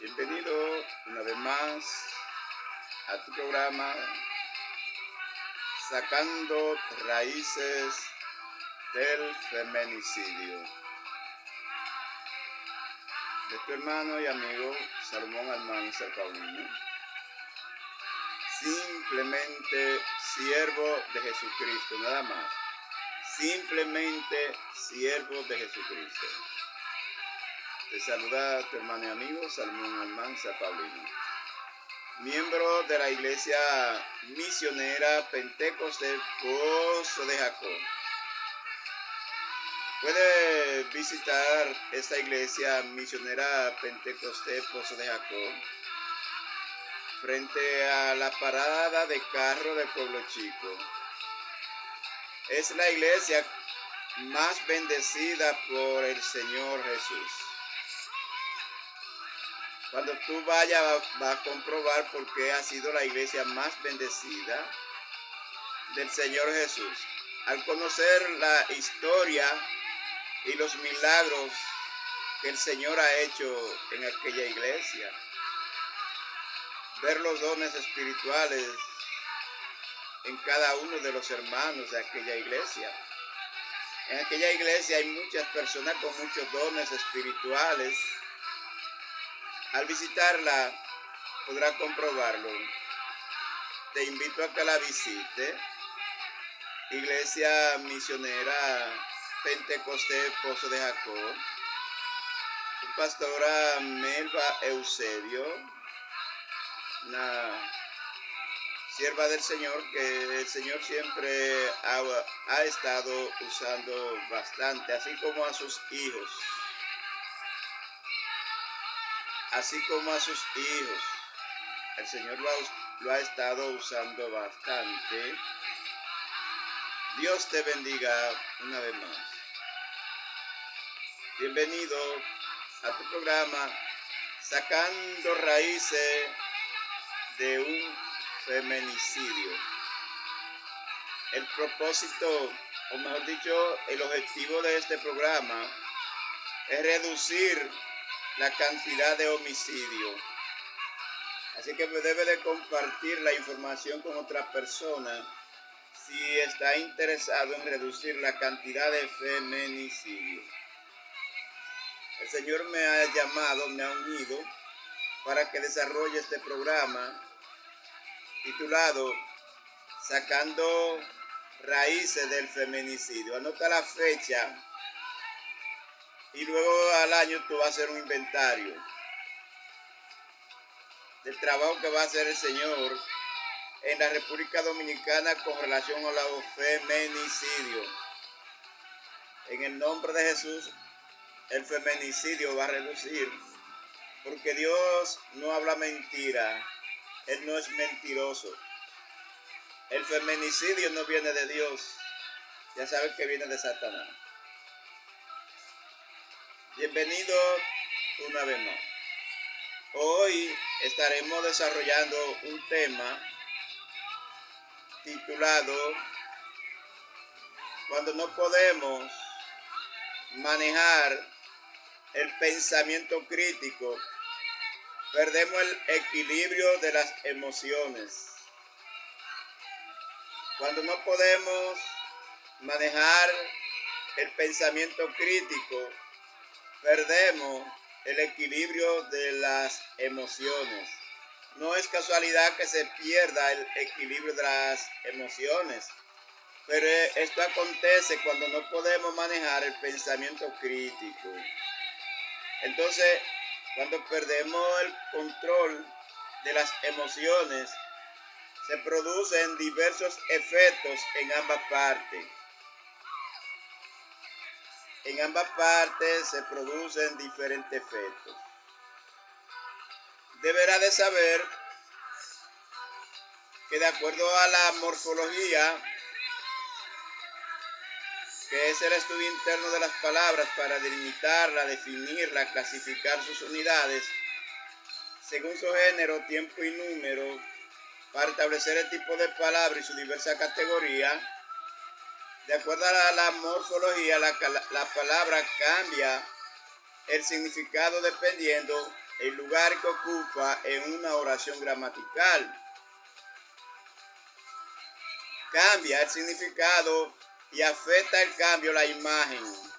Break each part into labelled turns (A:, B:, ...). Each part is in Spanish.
A: Bienvenido una vez más a tu programa Sacando Raíces del Feminicidio, de tu hermano y amigo Salomón Almanzar Paulino, simplemente siervo de Jesucristo, nada más, simplemente siervo de Jesucristo. Te saluda tu hermano y amigo Salomón Almanzar Paulino, miembro de la Iglesia Misionera Pentecostés Pozo de Jacob. Puede visitar esta Iglesia Misionera Pentecostés Pozo de Jacob frente a la parada de carro de Pueblo Chico. Es la iglesia más bendecida por el Señor Jesús. Cuando tú vayas, vas a comprobar por qué ha sido la iglesia más bendecida del Señor Jesús. Al conocer la historia y los milagros que el Señor ha hecho en aquella iglesia, ver los dones espirituales en cada uno de los hermanos de aquella iglesia. En aquella iglesia hay muchas personas con muchos dones espirituales. Al visitarla podrá comprobarlo. Te invito a que la visite. Iglesia Misionera Pentecostés Pozo de Jacob. Su pastora Melba Eusebio, una sierva del Señor que el Señor siempre ha estado usando bastante, así como a sus hijos. El Señor lo ha estado usando bastante. Dios te bendiga una vez más. Bienvenido a tu programa Sacando Raíces de un Feminicidio. El propósito, o mejor dicho, el objetivo de este programa es reducir la cantidad de homicidios. Así que debe de compartir la información con otras personas si está interesado en reducir la cantidad de feminicidios. El Señor me ha llamado, me ha unido para que desarrolle este programa titulado Sacando Raíces del Feminicidio. Anota la fecha y luego al año tú vas a hacer un inventario del trabajo que va a hacer el Señor en la República Dominicana con relación a los feminicidios. En el nombre de Jesús, el feminicidio va a reducir, porque Dios no habla mentira. Él no es mentiroso. El feminicidio no viene de Dios. Ya sabes que viene de Satanás. Bienvenido una vez más. Hoy estaremos desarrollando un tema titulado Cuando no podemos manejar el pensamiento crítico, perdemos el equilibrio de las emociones. Cuando no podemos manejar el pensamiento crítico, perdemos el equilibrio de las emociones. No es casualidad que se pierda el equilibrio de las emociones, pero esto acontece cuando no podemos manejar el pensamiento crítico. Entonces, cuando perdemos el control de las emociones, se producen diversos efectos en ambas partes. En ambas partes se producen diferentes efectos. Deberá de saber que de acuerdo a la morfología, que es el estudio interno de las palabras para delimitarla, definirla, clasificar sus unidades, según su género, tiempo y número, para establecer el tipo de palabra y su diversa categoría. De acuerdo a la morfología, la palabra cambia el significado dependiendo el lugar que ocupa en una oración gramatical. Cambia el significado y afecta el cambio la imagen.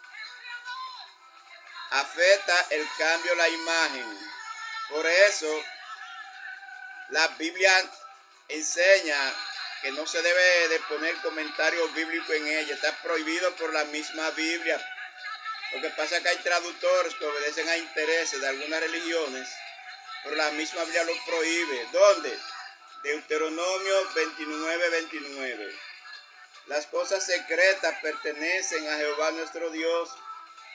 A: Afecta el cambio la imagen. Por eso, la Biblia enseña que no se debe de poner comentarios bíblicos en ella. Está prohibido por la misma Biblia. Lo que pasa es que hay traductores que obedecen a intereses de algunas religiones, pero la misma Biblia lo prohíbe. ¿Dónde? Deuteronomio 29:29. Las cosas secretas pertenecen a Jehová nuestro Dios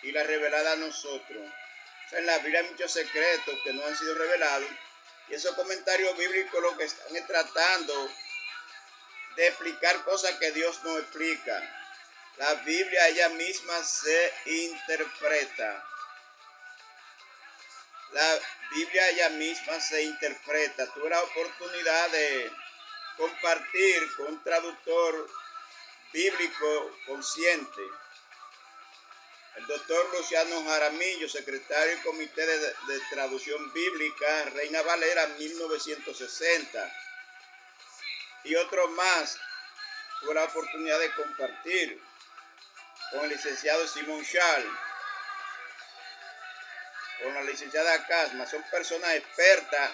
A: y las reveladas a nosotros. O sea, en la Biblia hay muchos secretos que no han sido revelados, y esos comentarios bíblicos lo que están es tratando de explicar cosas que Dios no explica. La Biblia ella misma se interpreta. La Biblia ella misma se interpreta. Tuve la oportunidad de compartir con un traductor bíblico consciente, el doctor Luciano Jaramillo, secretario del Comité de Traducción Bíblica, Reina Valera 1960, y otro más. Tuve la oportunidad de compartir con el licenciado Simón Charles, con la licenciada Casma. Son personas expertas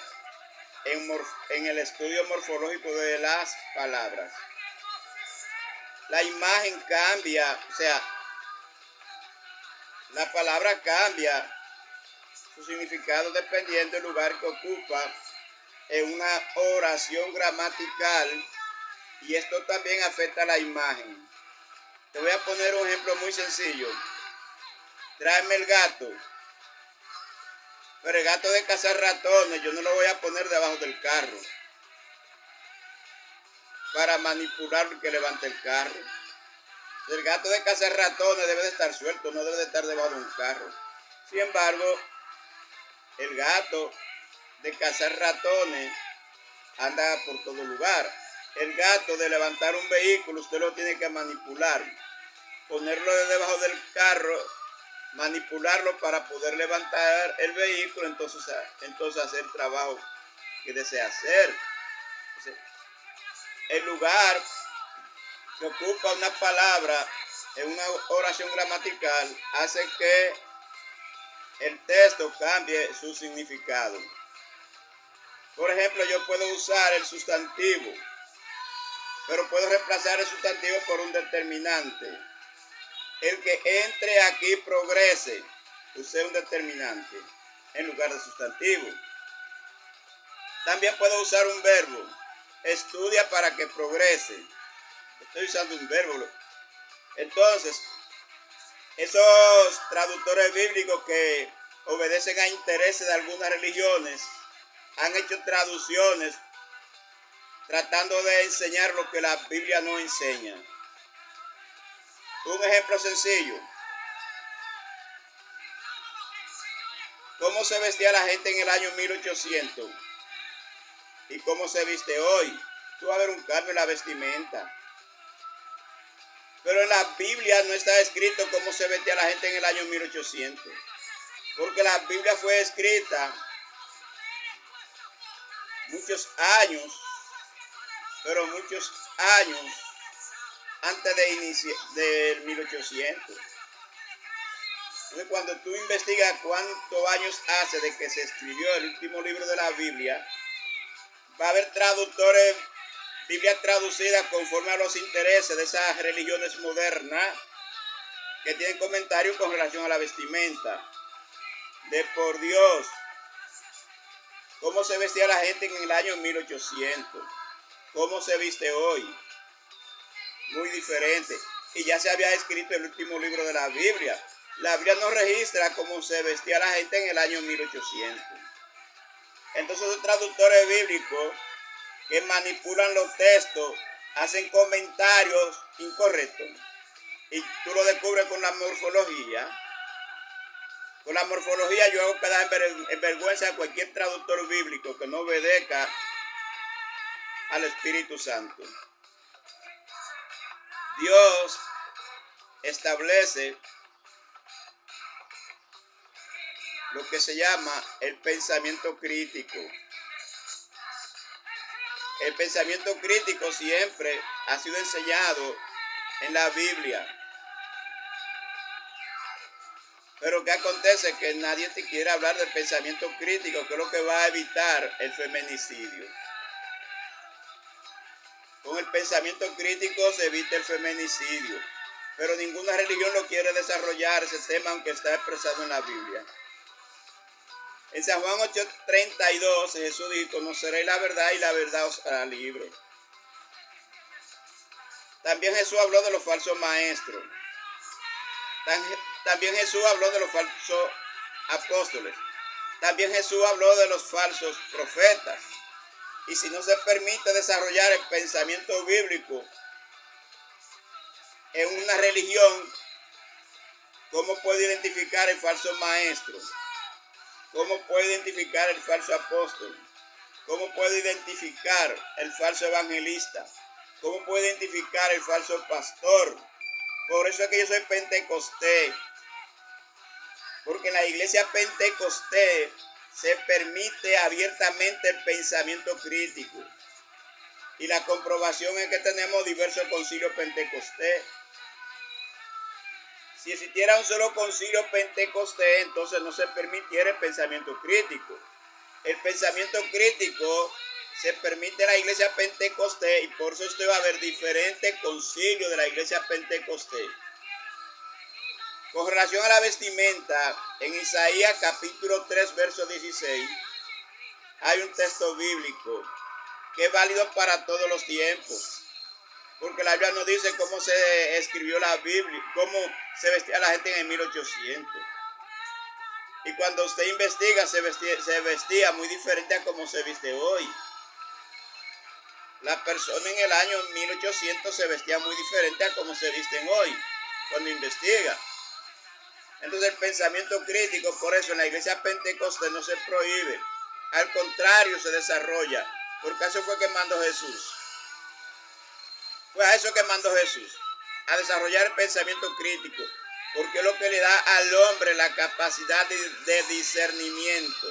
A: en el estudio morfológico de las palabras. La imagen cambia, o sea, la palabra cambia su significado dependiendo del lugar que ocupa en una oración gramatical, y esto también afecta a la imagen. Te voy a poner un ejemplo muy sencillo. Tráeme el gato. Pero el gato de cazar ratones yo no lo voy a poner debajo del carro para manipular que levante el carro. El gato de cazar ratones debe de estar suelto, no debe de estar debajo de un carro. Sin embargo, el gato de cazar ratones anda por todo lugar. El gato de levantar un vehículo usted lo tiene que manipular, ponerlo debajo del carro, manipularlo para poder levantar el vehículo, entonces hacer el trabajo que desea hacer. El lugar que ocupa una palabra en una oración gramatical hace que el texto cambie su significado. Por ejemplo, yo puedo usar el sustantivo, pero puedo reemplazar el sustantivo por un determinante. El que entre aquí progrese, use un determinante en lugar de sustantivo. También puedo usar un verbo. Estudia para que progrese. Estoy usando un verbo. Entonces, esos traductores bíblicos que obedecen a intereses de algunas religiones han hecho traducciones tratando de enseñar lo que la Biblia no enseña. Un ejemplo sencillo. ¿Cómo se vestía la gente en el año 1800? ¿Y cómo se viste hoy? Tú vas a ver un cambio en la vestimenta. Pero en la Biblia no está escrito cómo se vestía la gente en el año 1800. Porque la Biblia fue escrita muchos años, pero muchos años antes del 1800. Entonces, cuando tú investigas cuántos años hace de que se escribió el último libro de la Biblia, va a haber traductores, Biblia traducida conforme a los intereses de esas religiones modernas que tienen comentarios con relación a la vestimenta. De por Dios, ¿cómo se vestía la gente en el año 1800? ¿Cómo se viste hoy? Muy diferente. Y ya se había escrito el último libro de la Biblia. La Biblia no registra cómo se vestía la gente en el año 1800. Entonces los traductores bíblicos que manipulan los textos hacen comentarios incorrectos. Y tú lo descubres con la morfología. Con la morfología yo hago quedar en vergüenza a cualquier traductor bíblico que no obedezca al Espíritu Santo. Dios establece lo que se llama el pensamiento crítico. El pensamiento crítico siempre ha sido enseñado en la Biblia. Pero ¿qué acontece? Que nadie te quiere hablar del pensamiento crítico, que es lo que va a evitar el feminicidio. Con el pensamiento crítico se evita el feminicidio, pero ninguna religión lo quiere desarrollar ese tema, aunque está expresado en la Biblia. En San Juan 8:32 Jesús dijo: conoceréis la verdad y la verdad os hará libre. También Jesús habló de los falsos maestros. También Jesús habló de los falsos apóstoles. También Jesús habló de los falsos profetas. Y si no se permite desarrollar el pensamiento bíblico en una religión, ¿cómo puede identificar el falso maestro? ¿Cómo puede identificar el falso apóstol? ¿Cómo puede identificar el falso evangelista? ¿Cómo puede identificar el falso pastor? Por eso es que yo soy pentecostés. Porque en la iglesia pentecostés se permite abiertamente el pensamiento crítico. Y la comprobación es que tenemos diversos concilios pentecostés. Si existiera un solo concilio pentecostés, entonces no se permitiera el pensamiento crítico. El pensamiento crítico se permite en la iglesia pentecostés y por eso usted va a ver diferentes concilios de la iglesia pentecostés. Con relación a la vestimenta, en Isaías capítulo 3, verso 16, hay un texto bíblico que es válido para todos los tiempos. Porque la Biblia nos dice cómo se escribió la Biblia, cómo se vestía la gente en el 1800. Y cuando usted investiga, se vestía muy diferente a como se viste hoy. La persona en el año 1800 se vestía muy diferente a como se visten hoy, cuando investiga. Entonces el pensamiento crítico, por eso en la iglesia pentecostés no se prohíbe. Al contrario, se desarrolla. Porque eso fue que mandó Jesús. Fue a eso que mandó Jesús. A desarrollar el pensamiento crítico. Porque es lo que le da al hombre la capacidad de discernimiento.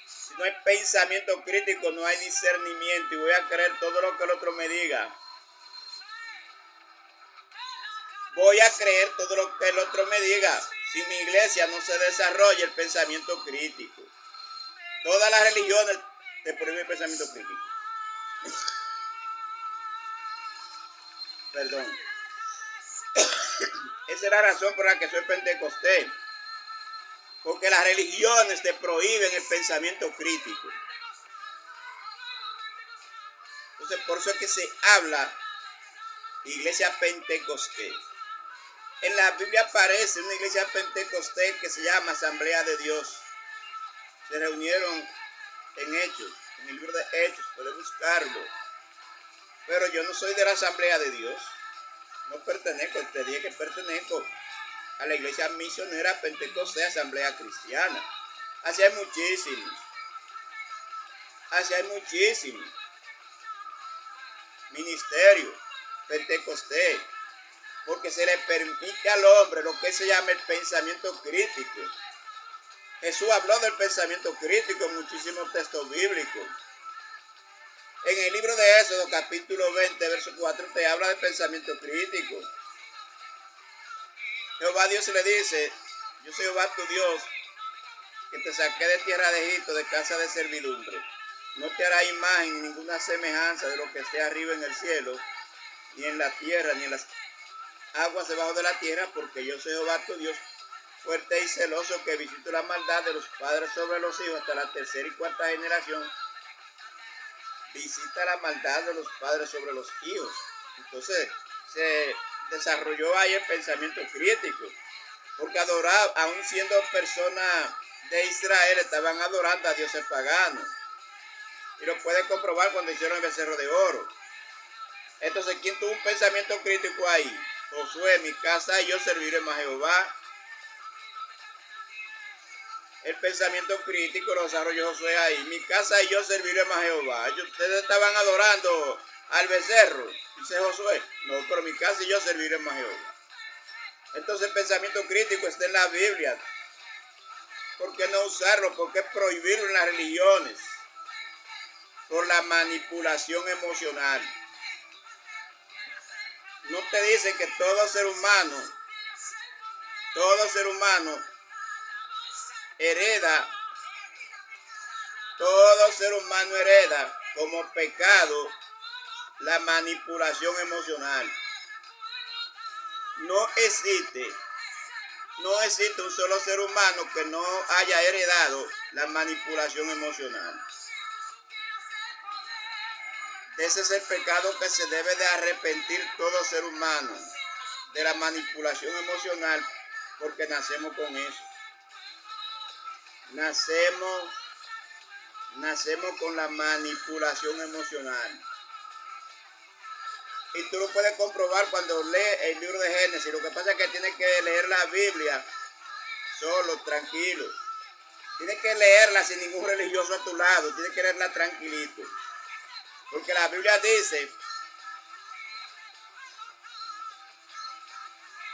A: Si no hay pensamiento crítico, no hay discernimiento. Y voy a creer todo lo que el otro me diga. Voy a creer todo lo que el otro me diga. Si mi iglesia no se desarrolla el pensamiento crítico. Todas las religiones te prohíben el pensamiento crítico. Perdón. Esa es la razón por la que soy pentecostés. Porque las religiones te prohíben el pensamiento crítico. Entonces, por eso es que se habla iglesia pentecostés. En la Biblia aparece una iglesia pentecostés que se llama Asamblea de Dios. Se reunieron en Hechos, en el libro de Hechos, puede buscarlo. Pero yo no soy de la Asamblea de Dios. No pertenezco, te dije que pertenezco a la iglesia misionera pentecostés, Asamblea Cristiana. Así hay muchísimos. Así hay muchísimos ministerios pentecostés. Porque se le permite al hombre lo que se llama el pensamiento crítico. Jesús habló del pensamiento crítico en muchísimos textos bíblicos. En el libro de Éxodo, capítulo 20, verso 4, te habla de pensamiento crítico. Jehová Dios le dice: yo soy Jehová tu Dios, que te saqué de tierra de Egipto, de casa de servidumbre. No te hará imagen ni ninguna semejanza de lo que esté arriba en el cielo, ni en la tierra, ni en las aguas debajo de la tierra, porque yo soy Jehová tu Dios, fuerte y celoso, que visito la maldad de los padres sobre los hijos hasta la tercera y cuarta generación. Visita la maldad de los padres sobre los hijos. Entonces se desarrolló ahí el pensamiento crítico, porque adorar, aún siendo personas de Israel, estaban adorando a dioses paganos. Y lo pueden comprobar cuando hicieron el becerro de oro. Entonces, ¿quién tuvo un pensamiento crítico ahí? Josué: mi casa y yo serviremos a Jehová. El pensamiento crítico lo desarrolló Josué ahí. Mi casa y yo serviremos a Jehová. Ustedes estaban adorando al becerro, dice Josué. No, pero mi casa y yo serviremos a Jehová. Entonces el pensamiento crítico está en la Biblia. ¿Por qué no usarlo? ¿Por qué prohibirlo en las religiones? Por la manipulación emocional. No te dice que todo ser humano hereda, como pecado la manipulación emocional. No existe un solo ser humano que no haya heredado la manipulación emocional. Ese es el pecado que se debe de arrepentir todo ser humano, de la manipulación emocional, porque nacemos con eso. Nacemos con la manipulación emocional. Y tú lo puedes comprobar cuando lees el libro de Génesis. Lo que pasa es que tienes que leer la Biblia solo, tranquilo. Tienes que leerla sin ningún religioso a tu lado. Tienes que leerla tranquilito. Porque la Biblia dice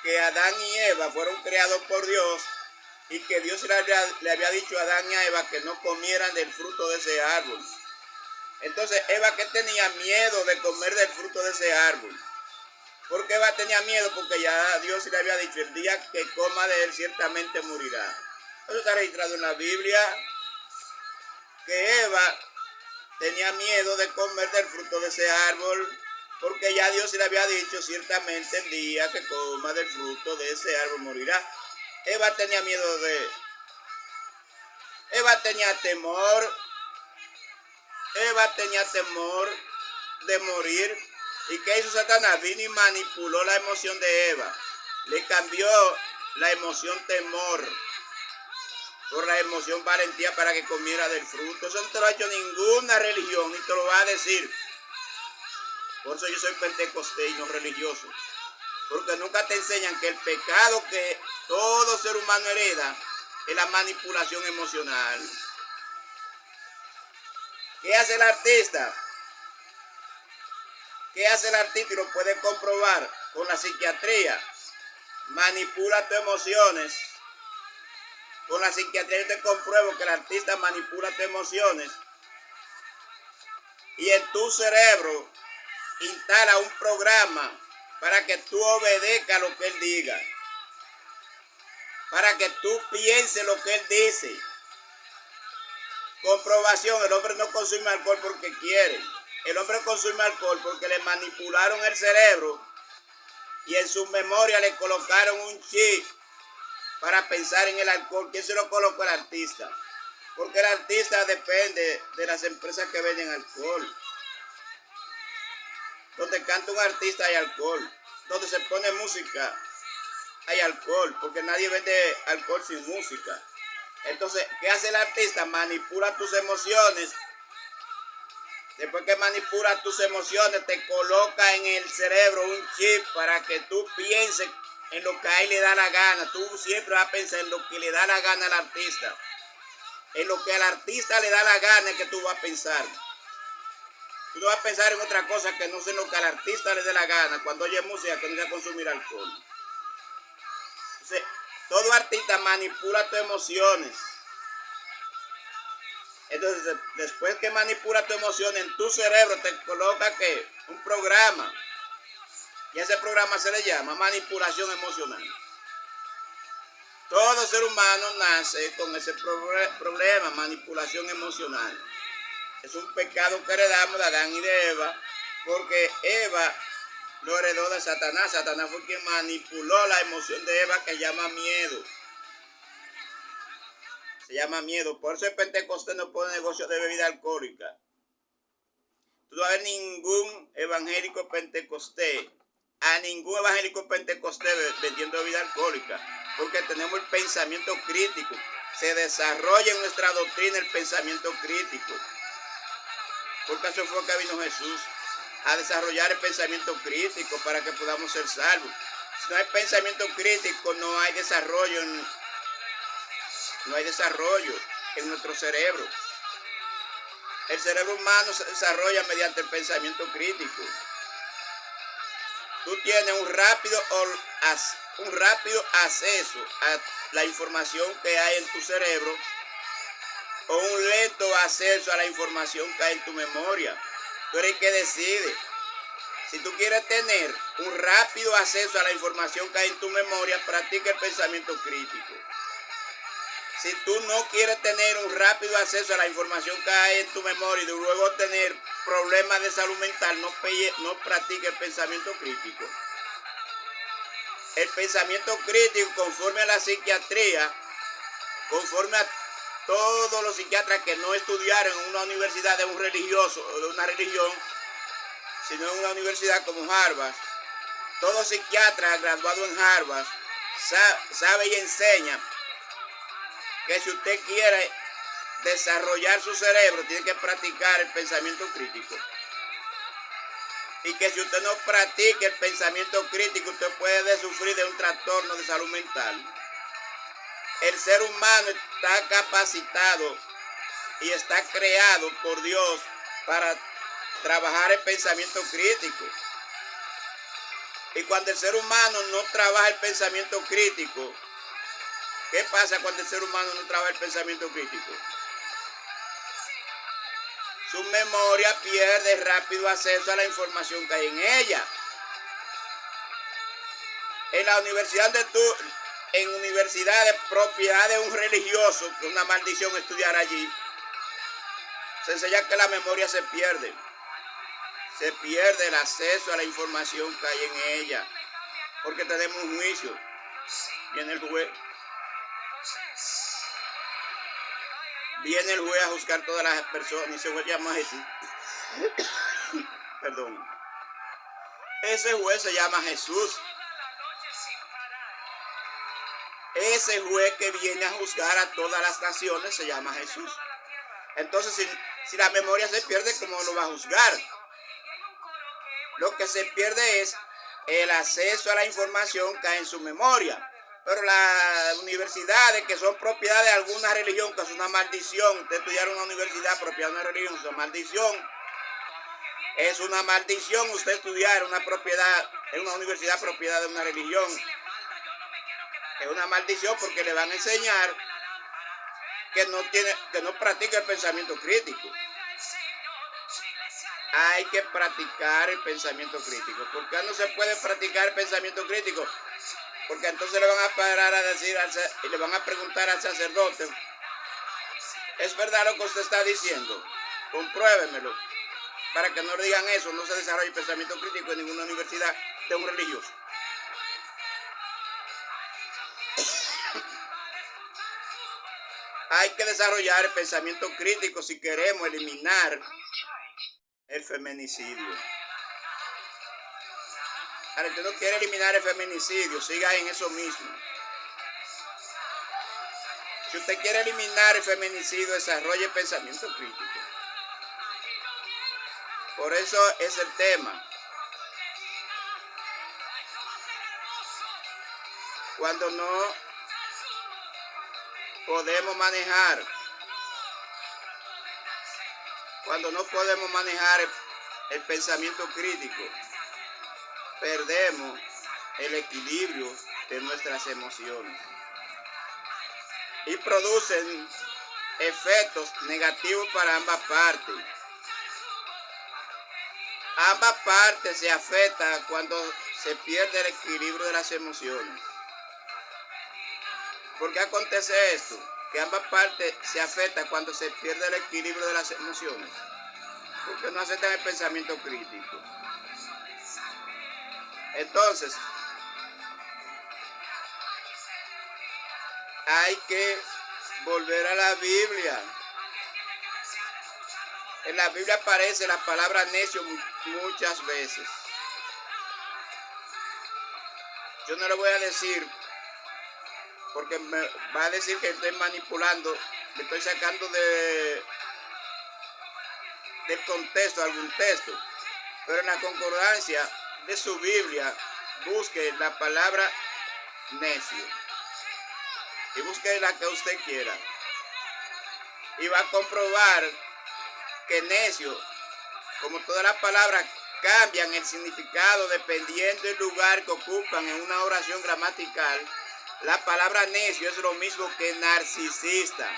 A: que Adán y Eva fueron creados por Dios y que Dios le había dicho a Adán y a Eva que no comieran del fruto de ese árbol. Entonces Eva, que tenía miedo de comer del fruto de ese árbol. ¿Por qué Eva tenía miedo? Porque ya Dios le había dicho, el día que coma de él ciertamente morirá. Eso está registrado en la Biblia, que Eva tenía miedo de comer del fruto de ese árbol, porque ya Dios le había dicho, ciertamente el día que coma del fruto de ese árbol morirá. Eva tenía temor de morir. ¿Y qué hizo Satanás? Vino y manipuló la emoción de Eva. Le cambió la emoción temor por la emoción valentía para que comiera del fruto. Eso no te lo ha hecho ninguna religión, ni te lo va a decir. Por eso yo soy pentecostés y no religioso. Porque nunca te enseñan que el pecado que todo ser humano hereda es la manipulación emocional. ¿Qué hace el artista? Y lo puedes comprobar con la psiquiatría. Manipula tus emociones. Con la psiquiatría yo te compruebo que el artista manipula tus emociones. Y en tu cerebro instala un programa para que tú obedezcas lo que él diga. Para que tú pienses lo que él dice. Comprobación, el hombre no consume alcohol porque quiere. El hombre consume alcohol porque le manipularon el cerebro y en su memoria le colocaron un chip para pensar en el alcohol. ¿Quién se lo colocó? El artista. Porque el artista depende de las empresas que venden alcohol. Donde canta un artista hay alcohol. Donde se pone música hay alcohol. Porque nadie vende alcohol sin música. Entonces, ¿qué hace el artista? Manipula tus emociones. Después que manipula tus emociones, te coloca en el cerebro un chip para que tú pienses en lo que a él le da la gana. Tú siempre vas a pensar en lo que le da la gana al artista. En lo que al artista le da la gana es que tú vas a pensar. Tú no vas a pensar en otra cosa que no sea en lo que al artista le dé la gana cuando oye música que no sea consumir alcohol. Entonces, todo artista manipula tus emociones. Entonces, después que manipula tus emociones en tu cerebro, te coloca ¿qué? Un programa. Y ese programa se le llama manipulación emocional. Todo ser humano nace con ese problema, manipulación emocional. Es un pecado que heredamos de Adán y de Eva, porque Eva lo heredó de Satanás. Satanás fue quien manipuló la emoción de Eva, que se llama miedo. Se llama miedo. Por eso el pentecostés no pone negocio de bebida alcohólica. Tú no vas a ver ningún evangélico pentecostés, vendiendo bebida alcohólica, porque tenemos el pensamiento crítico. Se desarrolla en nuestra doctrina el pensamiento crítico. Porque eso fue que vino Jesús, a desarrollar el pensamiento crítico para que podamos ser salvos. Si no hay pensamiento crítico, no hay desarrollo en nuestro cerebro. El cerebro humano se desarrolla mediante el pensamiento crítico. Tú tienes un rápido acceso a la información que hay en tu cerebro o un lento acceso a la información que hay en tu memoria. Tú eres el que decide. Si tú quieres tener un rápido acceso a la información que hay en tu memoria, practica el pensamiento crítico. Si tú no quieres tener un rápido acceso a la información que hay en tu memoria y luego tener problemas de salud mental, no practique el pensamiento crítico. El pensamiento crítico, conforme a la psiquiatría, conforme a todos los psiquiatras que no estudiaron en una universidad de un religioso o de una religión, sino en una universidad como Harvard, todo psiquiatra graduado en Harvard sabe y enseña que si usted quiere desarrollar su cerebro, tiene que practicar el pensamiento crítico. Y que si usted no practica el pensamiento crítico, usted puede sufrir de un trastorno de salud mental. El ser humano está capacitado y está creado por Dios para trabajar el pensamiento crítico. Y cuando el ser humano no trabaja el pensamiento crítico, ¿qué pasa cuando el ser humano no trabaja el pensamiento crítico? Su memoria pierde rápido acceso a la información que hay en ella. En la universidad en universidades propiedad de un religioso, que es una maldición estudiar allí, se enseña que la memoria se pierde. Se pierde el acceso a la información que hay en ella, porque tenemos un juicio. Viene el juez. Viene el juez a juzgar todas las personas y ese juez llama Jesús. Perdón. Ese juez se llama Jesús. Ese juez que viene a juzgar a todas las naciones se llama Jesús. Entonces, si la memoria se pierde, ¿cómo lo va a juzgar? Lo que se pierde es el acceso a la información que hay en su memoria. Pero las universidades que son propiedad de alguna religión, que es una maldición, usted estudiar en una universidad propiedad de una religión, es una maldición. Es una maldición usted estudiar en una universidad propiedad de una religión. Es una maldición porque le van a enseñar que no practica el pensamiento crítico. Hay que practicar el pensamiento crítico. ¿Por qué no se puede practicar el pensamiento crítico? Porque entonces le van a parar a decir y le van a preguntar al sacerdote: ¿es verdad lo que usted está diciendo? Compruébemelo. Para que no le digan eso, no se desarrolla el pensamiento crítico en ninguna universidad de un religioso. Hay que desarrollar el pensamiento crítico si queremos eliminar el feminicidio. Ahora, usted no quiere eliminar el feminicidio, siga en eso mismo. Si usted quiere eliminar el feminicidio, desarrolle el pensamiento crítico. Por eso es el tema. Cuando no podemos manejar, el pensamiento crítico, perdemos el equilibrio de nuestras emociones y producen efectos negativos para ambas partes. Ambas partes se afectan cuando se pierde el equilibrio de las emociones. ¿Por qué acontece esto? Que ambas partes se afectan cuando se pierde el equilibrio de las emociones. Porque no aceptan el pensamiento crítico. Entonces, hay que volver a la Biblia. En la Biblia aparece la palabra necio muchas veces. Yo no le voy a decir, porque me va a decir que estoy manipulando, le estoy sacando del contexto algún texto. Pero en la concordancia de su Biblia, busque la palabra necio y busque la que usted quiera y va a comprobar que necio, como todas las palabras cambian el significado dependiendo del lugar que ocupan en una oración gramatical, la palabra necio es lo mismo que narcisista.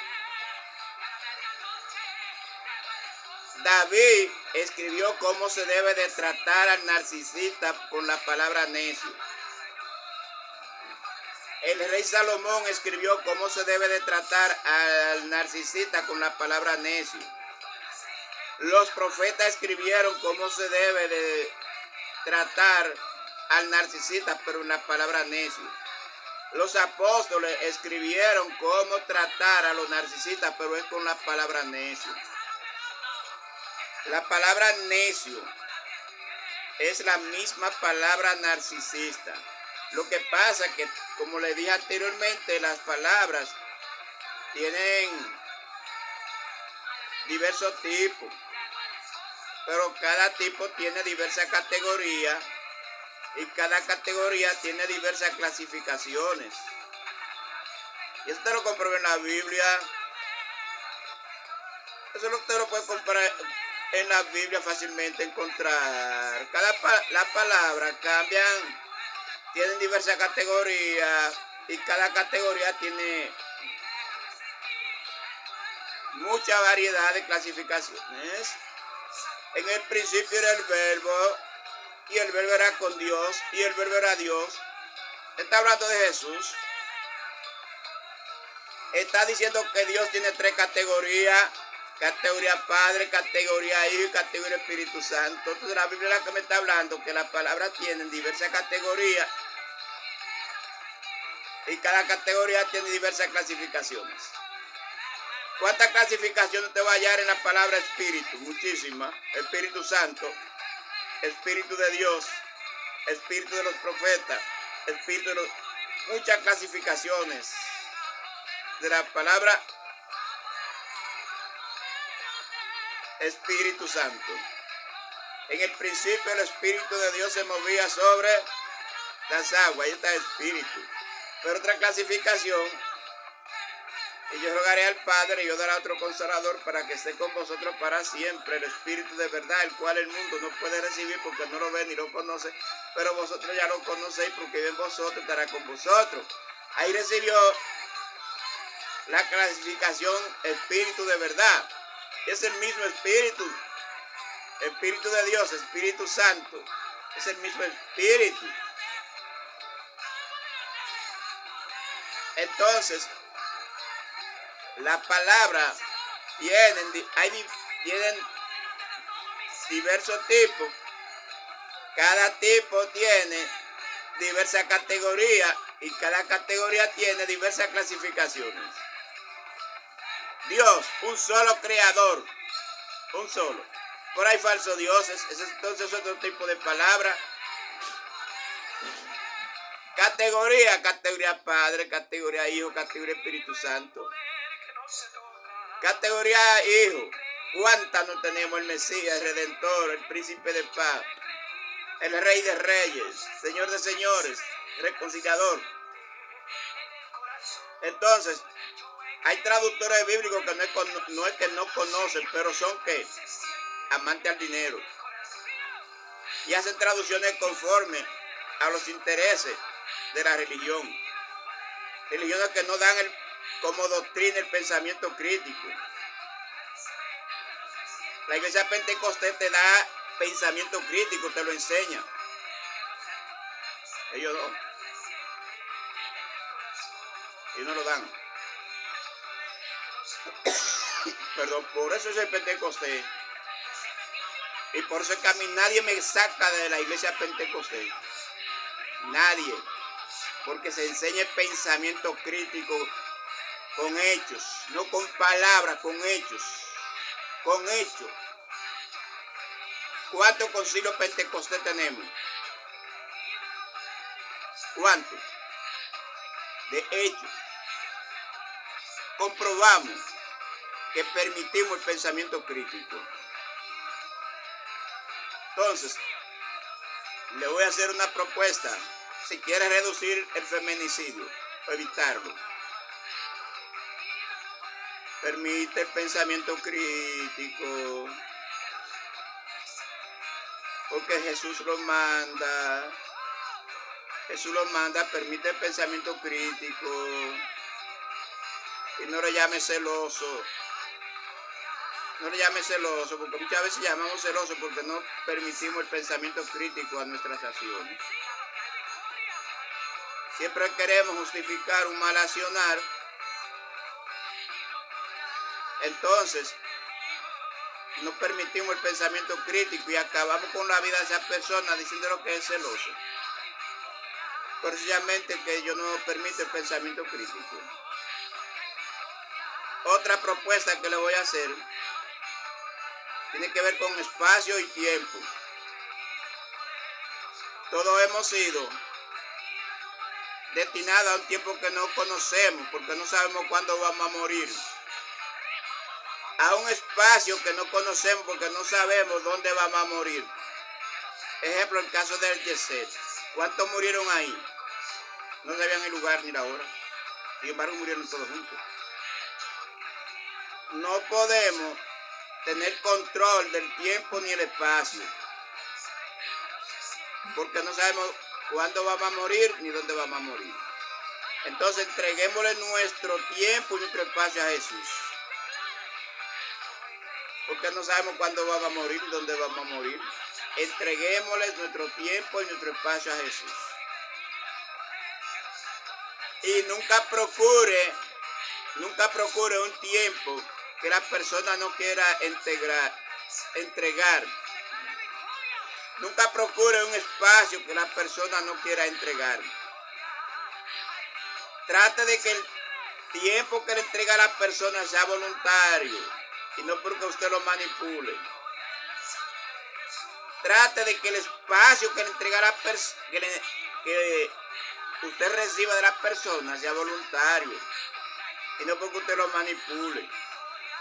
A: David escribió cómo se debe de tratar al narcisista con la palabra necio. El rey Salomón escribió cómo se debe de tratar al narcisista con la palabra necio. Los profetas escribieron cómo se debe de tratar al narcisista, pero en la palabra necio. Los apóstoles escribieron cómo tratar a los narcisistas, pero es con la palabra necio. La palabra necio es la misma palabra narcisista. Lo que pasa es que, como le dije anteriormente, las palabras tienen diversos tipos, pero cada tipo tiene diversas categorías y cada categoría tiene diversas clasificaciones. Y esto lo comprueba en la Biblia. Eso usted lo puede comprar en la Biblia fácilmente encontrar. La palabra cambian, tienen diversas categorías y cada categoría tiene mucha variedad de clasificaciones. En el principio era el verbo y el verbo era con Dios y el verbo era Dios. Está hablando de Jesús. Está diciendo que Dios tiene tres categorías: categoría Padre, categoría Hijo y categoría Espíritu Santo. Entonces la Biblia es la que me está hablando que las palabras tienen diversas categorías y cada categoría tiene diversas clasificaciones. ¿Cuántas clasificaciones te va a hallar en la palabra Espíritu? Muchísimas. Espíritu Santo, Espíritu de Dios, Espíritu de los profetas, Espíritu de los... Muchas clasificaciones de la palabra Espíritu Santo. En el principio el Espíritu de Dios se movía sobre las aguas. Ahí está el Espíritu. Pero otra clasificación: y yo rogaré al Padre y yo daré otro Consolador para que esté con vosotros para siempre, el Espíritu de verdad, el cual el mundo no puede recibir porque no lo ve ni lo conoce, pero vosotros ya lo conocéis porque vive en vosotros, estará con vosotros. Ahí recibió la clasificación Espíritu de verdad. Es el mismo Espíritu, Espíritu de Dios, Espíritu Santo, es el mismo Espíritu. Entonces, la palabra tienen diversos tipos. Cada tipo tiene diversas categorías y cada categoría tiene diversas clasificaciones. Dios, un solo creador, un solo. Por ahí falsos dioses, entonces es otro tipo de palabra. Categoría Padre, categoría Hijo, categoría Espíritu Santo. Categoría Hijo. ¿Cuántas no tenemos? El Mesías, el Redentor, el Príncipe de Paz, el Rey de Reyes, Señor de Señores, Reconciliador. Entonces, hay traductores bíblicos que no es que no conocen, pero son que amantes al dinero y hacen traducciones conforme a los intereses de la religión. Religiones que no dan como doctrina el pensamiento crítico. La iglesia Pentecostés te da pensamiento crítico, te lo enseña. Ellos no. Y no lo dan. Perdón, por eso es el Pentecostés. Y por eso es que a mí nadie me saca de la iglesia Pentecostés. Nadie. Porque se enseña el pensamiento crítico con hechos. No con palabras, con hechos. Con hechos. ¿Cuántos concilios Pentecostés tenemos? ¿Cuántos? De hechos. Comprobamos que permitimos el pensamiento crítico. Entonces, le voy a hacer una propuesta. Si quiere reducir el feminicidio, evitarlo, permite el pensamiento crítico. porque Jesús lo manda. Jesús lo manda, permite el pensamiento crítico. Y no le llame celoso. No le llame celoso, porque muchas veces llamamos celoso porque no permitimos el pensamiento crítico a nuestras acciones. Siempre queremos justificar un mal accionar. Entonces, no permitimos el pensamiento crítico y acabamos con la vida de esa persona diciendo que es celoso. Precisamente que yo no permito el pensamiento crítico. Otra propuesta que le voy a hacer tiene que ver con espacio y tiempo. Todos hemos sido destinados a un tiempo que no conocemos, porque no sabemos cuándo vamos a morir. A un espacio que no conocemos, porque no sabemos dónde vamos a morir. Ejemplo, el caso del Yeset. ¿Cuántos murieron ahí? No sabían el lugar ni la hora. Sin embargo, murieron todos juntos. No podemos tener control del tiempo ni el espacio, porque no sabemos cuándo vamos a morir ni dónde vamos a morir. Entonces entreguémosle nuestro tiempo y nuestro espacio a Jesús, porque no sabemos cuándo vamos a morir ni dónde vamos a morir. Entreguémosle nuestro tiempo y nuestro espacio a Jesús. Y nunca procure un tiempo que la persona no quiera entregar. Nunca procure un espacio que la persona no quiera entregar. Trate de que el tiempo que le entrega a la persona sea voluntario y no porque usted lo manipule. Trate de que el espacio que le entrega a la persona, que usted reciba de la persona, sea voluntario y no porque usted lo manipule.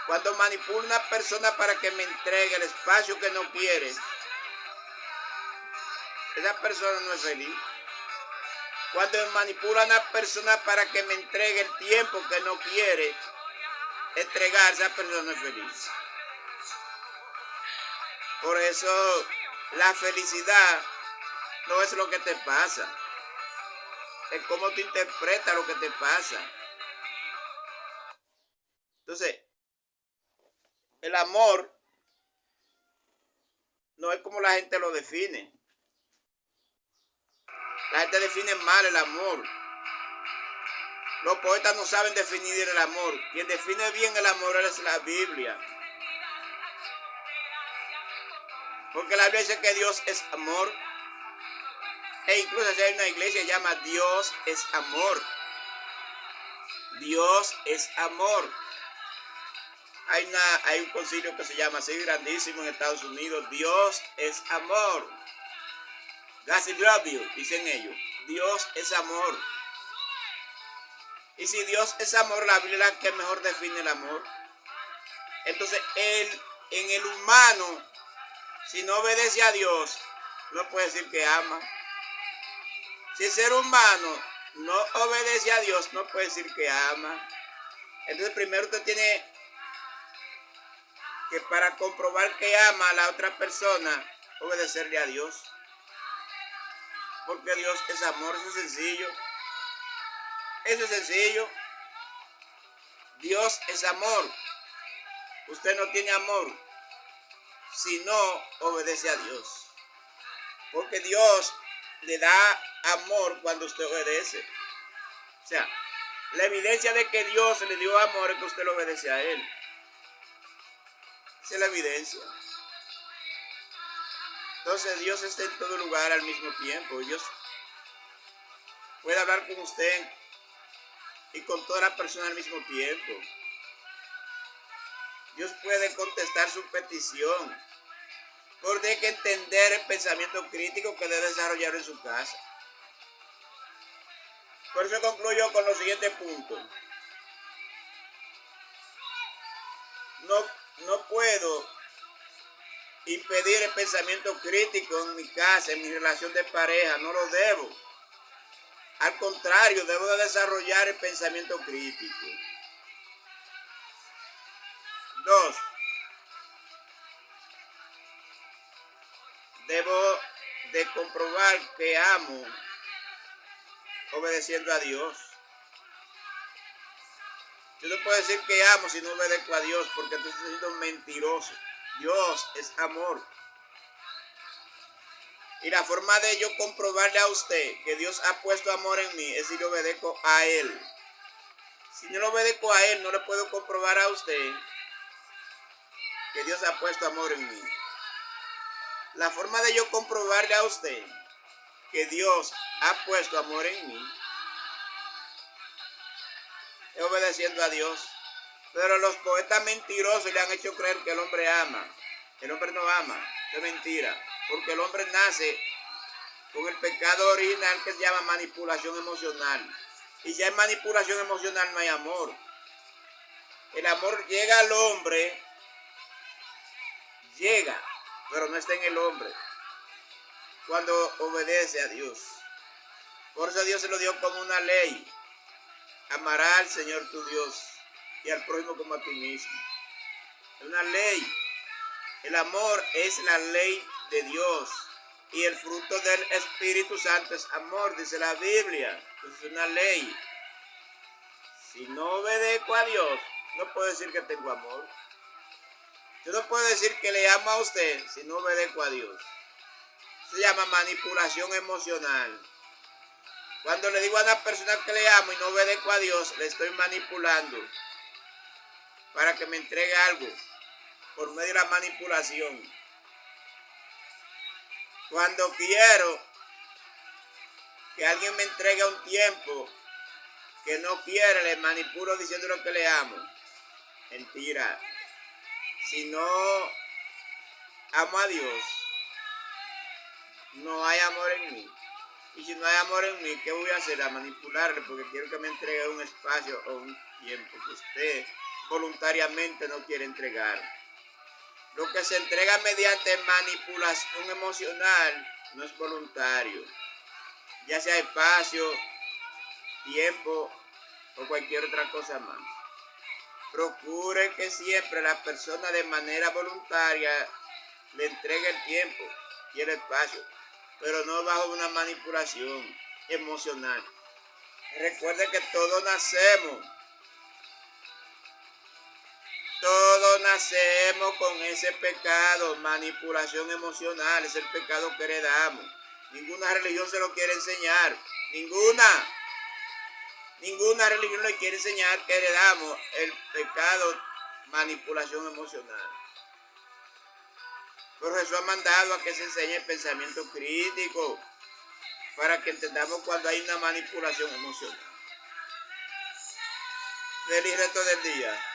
A: Cuando manipula una persona para que me entregue el espacio que no quiere, esa persona no es feliz. Cuando manipula a una persona para que me entregue el tiempo que no quiere entregar, esa persona no es feliz. Por eso la felicidad no es lo que te pasa, es cómo tú interpretas lo que te pasa. Entonces, el amor no es como la gente lo define. La gente define mal el amor. Los poetas no saben definir el amor. Quien define bien el amor es la Biblia. Porque la Biblia dice que Dios es amor. E incluso si hay una iglesia que llama Dios es amor. Dios es amor. Hay un concilio que se llama así, grandísimo en Estados Unidos. Dios es amor. God love you, dicen ellos. Dios es amor. Y si Dios es amor, la Biblia es la que mejor define el amor. Entonces, en el humano, si no obedece a Dios, no puede decir que ama. Si el ser humano no obedece a Dios, no puede decir que ama. Entonces, primero usted tiene que, para comprobar que ama a la otra persona, obedecerle a Dios. Porque Dios es amor, eso es sencillo. Eso es sencillo. Dios es amor. Usted no tiene amor si no obedece a Dios. Porque Dios le da amor cuando usted obedece. O sea, la evidencia de que Dios le dio amor es que usted lo obedece a Él. Esa es la evidencia. Entonces Dios está en todo lugar al mismo tiempo. Dios puede hablar con usted y con toda la persona al mismo tiempo. Dios puede contestar su petición. Pero tiene que entender el pensamiento crítico que debe desarrollar en su casa. Por eso concluyo con los siguientes puntos. No puedo impedir el pensamiento crítico en mi casa, en mi relación de pareja. No lo debo. Al contrario, debo de desarrollar el pensamiento crítico. 2. debo de comprobar que amo obedeciendo a Dios. Yo no puedo decir que amo si no obedezco a Dios, porque entonces estoy siendo mentiroso. Dios es amor. Y la forma de yo comprobarle a usted que Dios ha puesto amor en mí es si le obedezco a Él. Si no le obedezco a Él, no le puedo comprobar a usted que Dios ha puesto amor en mí. La forma de yo comprobarle a usted que Dios ha puesto amor en mí es obedeciendo a Dios. Pero los poetas mentirosos le han hecho creer que el hombre ama. El hombre no ama, eso es mentira. Porque el hombre nace con el pecado original que se llama manipulación emocional. Y si hay manipulación emocional no hay amor. El amor llega al hombre, llega, pero no está en el hombre cuando obedece a Dios. Por eso Dios se lo dio como una ley. Amarás al Señor tu Dios y al prójimo como a ti mismo. Es una ley. El amor es la ley de Dios. Y el fruto del Espíritu Santo es amor, dice la Biblia. Es una ley. Si no obedezco a Dios, no puedo decir que tengo amor. Yo no puedo decir que le amo a usted si no obedezco a Dios. Se llama manipulación emocional. Cuando le digo a una persona que le amo y no obedezco a Dios, le estoy manipulando para que me entregue algo por medio de la manipulación. Cuando quiero que alguien me entregue un tiempo que no quiere, le manipulo diciéndole que le amo. Mentira. Si no amo a Dios, no hay amor en mí. Y si no hay amor en mí, ¿qué voy a hacer? A manipularle porque quiero que me entregue un espacio o un tiempo que usted voluntariamente no quiere entregar. Lo que se entrega mediante manipulación emocional no es voluntario. Ya sea espacio, tiempo o cualquier otra cosa más. Procure que siempre la persona de manera voluntaria le entregue el tiempo y el espacio, pero no bajo una manipulación emocional. Recuerde que todos nacemos con ese pecado, manipulación emocional, es el pecado que heredamos. Ninguna religión se lo quiere enseñar, ninguna religión le quiere enseñar que heredamos el pecado, manipulación emocional. Pero Jesús ha mandado a que se enseñe el pensamiento crítico para que entendamos cuando hay una manipulación emocional. Feliz resto del día.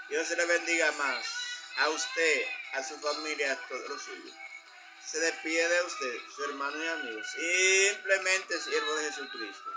A: Dios se le bendiga más a usted, a su familia, a todos los suyos. Se despide de usted, su hermano y amigo, simplemente siervo de Jesucristo.